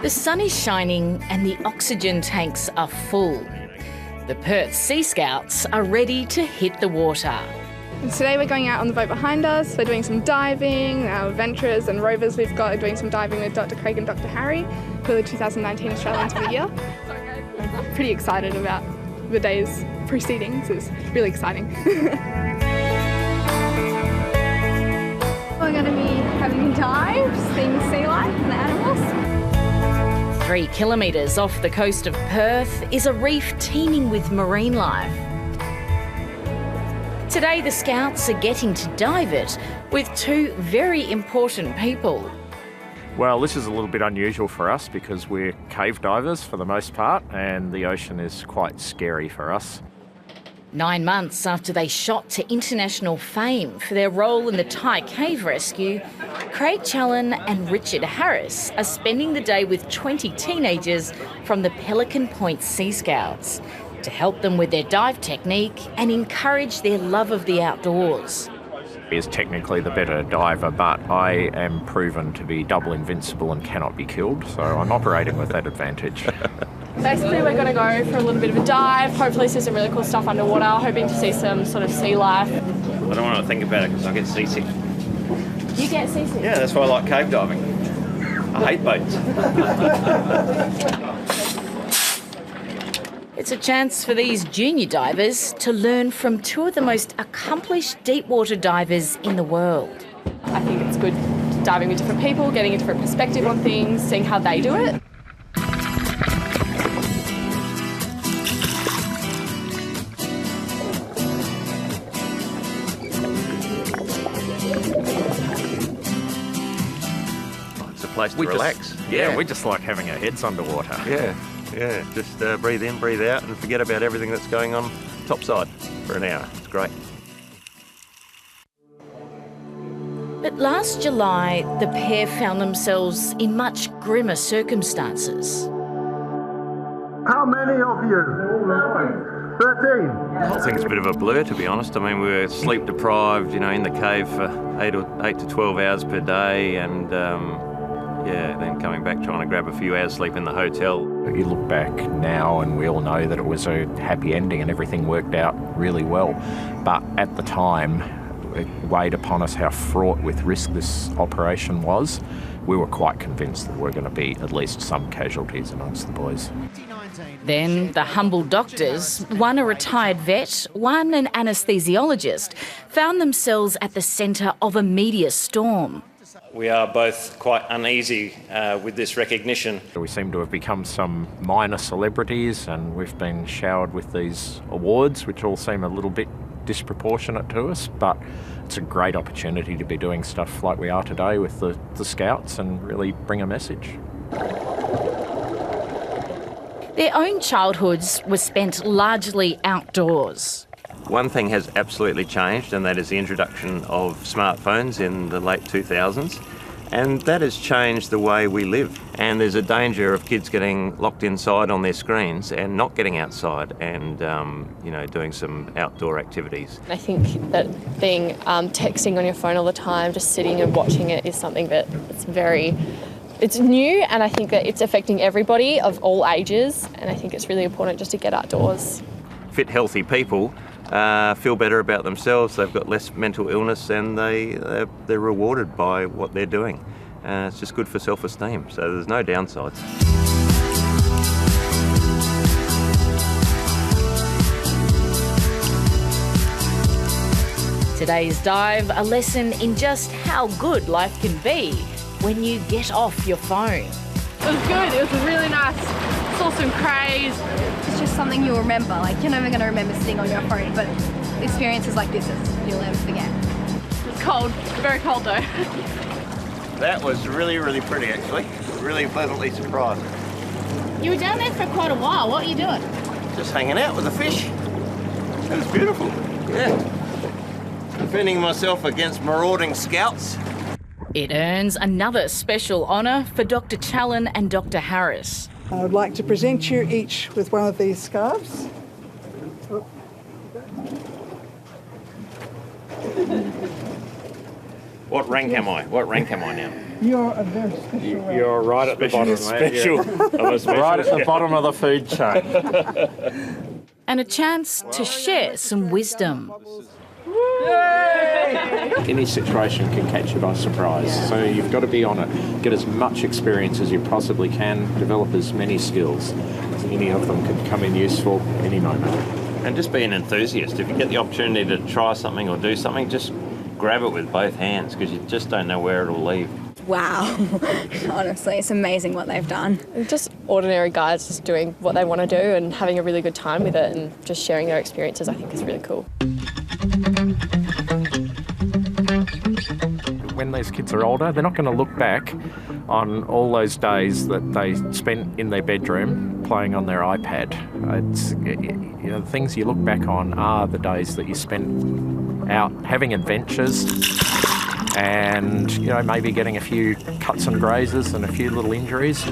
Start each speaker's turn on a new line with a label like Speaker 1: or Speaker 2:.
Speaker 1: The sun is shining and the oxygen tanks are full. The Perth Sea Scouts are ready to hit the water.
Speaker 2: And today we're going out on the boat behind us. We're doing some diving. Our adventurers and rovers we've got are doing some diving with Dr. Craig and Dr. Harry for the 2019 Australians of the Year. I'm pretty excited about the day's proceedings. It's really exciting.
Speaker 3: We're going to be having dives, seeing sea life and the animals.
Speaker 1: 3 kilometres off the coast of Perth is a reef teeming with marine life. Today the Scouts are getting to dive it with 2 very important people.
Speaker 4: Well, this is a little bit unusual for us because we're cave divers for the most part, and the ocean is quite scary for us.
Speaker 1: 9 months after they shot to international fame for their role in the Thai cave rescue, Craig Challen and Richard Harris are spending the day with 20 teenagers from the Pelican Point Sea Scouts to help them with their dive technique and encourage their love of the outdoors.
Speaker 4: He is technically the better diver, but I am proven to be double invincible and cannot be killed, so I'm operating with that advantage.
Speaker 2: Basically we're going to go for a little bit of a dive, hopefully see some really cool stuff underwater, hoping to see some sort of sea life.
Speaker 5: I don't want to think about it because I get seasick.
Speaker 2: You get seasick?
Speaker 5: Yeah, that's why I like cave diving. I hate boats.
Speaker 1: It's a chance for these junior divers to learn from 2 of the most accomplished deep-water divers in the world.
Speaker 2: I think it's good diving with different people, getting a different perspective on things, seeing how they do it.
Speaker 5: It's a place to relax.
Speaker 4: Yeah, we just like having our heads underwater.
Speaker 5: Yeah, just breathe in, breathe out and forget about everything that's going on topside for an hour. It's great.
Speaker 1: But last July, the pair found themselves in much grimmer circumstances.
Speaker 6: How many of you? 13.
Speaker 5: The whole thing's a bit of a blur, to be honest. I mean, we were sleep deprived, in the cave for 8 to 12 hours per day, and then coming back trying to grab a few hours sleep in the hotel.
Speaker 4: You look back now and we all know that it was a happy ending and everything worked out really well. But at the time, it weighed upon us how fraught with risk this operation was. We were quite convinced that there were going to be at least some casualties amongst the boys.
Speaker 1: Then the humble doctors, one a retired vet, one an anaesthesiologist, found themselves at the centre of a media storm.
Speaker 5: We are both quite uneasy with this recognition.
Speaker 4: We seem to have become some minor celebrities, and we've been showered with these awards, which all seem a little bit disproportionate to us, but it's a great opportunity to be doing stuff like we are today with the Scouts and really bring a message.
Speaker 1: Their own childhoods were spent largely outdoors.
Speaker 5: One thing has absolutely changed, and that is the introduction of smartphones in the late 2000s. And that has changed the way we live. And there's a danger of kids getting locked inside on their screens and not getting outside and, doing some outdoor activities.
Speaker 2: I think that being texting on your phone all the time, just sitting and watching it is something that it's new, and I think that it's affecting everybody of all ages. And I think it's really important just to get outdoors.
Speaker 5: Fit, healthy people feel better about themselves, they've got less mental illness, and they're rewarded by what they're doing. It's just good for self-esteem, so there's no downsides.
Speaker 1: Today's dive, a lesson in just how good life can be when you get off your phone.
Speaker 2: It was good, it was really nice. Saw some craze.
Speaker 3: It's just something you'll remember. Like, you're never going to remember sitting on your phone, but experiences like this you'll never forget.
Speaker 2: It's cold, very cold though.
Speaker 5: That was really, really pretty, actually. Really pleasantly surprised.
Speaker 3: You were down there for quite a while. What are you doing?
Speaker 5: Just hanging out with the fish. It was beautiful. Yeah. Defending myself against marauding scouts.
Speaker 1: It earns another special honour for Dr. Challen and Dr. Harris.
Speaker 7: I would like to present you each with one of these scarves.
Speaker 5: What rank am I? What rank am I now?
Speaker 7: You're a very special rat.
Speaker 4: You're right at the bottom, mate. Right at the bottom of the food chain.
Speaker 1: And a chance to share some wisdom.
Speaker 4: Any situation can catch you by surprise, so you've got to be on it. Get as much experience as you possibly can, develop as many skills. Any of them can come in useful any moment.
Speaker 5: And just be an enthusiast. If you get the opportunity to try something or do something, just grab it with both hands, because you just don't know where it'll lead.
Speaker 3: Wow. Honestly, it's amazing what they've done.
Speaker 8: Just ordinary guys just doing what they want to do and having a really good time with it and just sharing their experiences, I think is really cool.
Speaker 4: When these kids are older, they're not going to look back on all those days that they spent in their bedroom playing on their iPad. It's, you know, the things you look back on are the days that you spent out having adventures and, you know, maybe getting a few cuts and grazes and a few little injuries.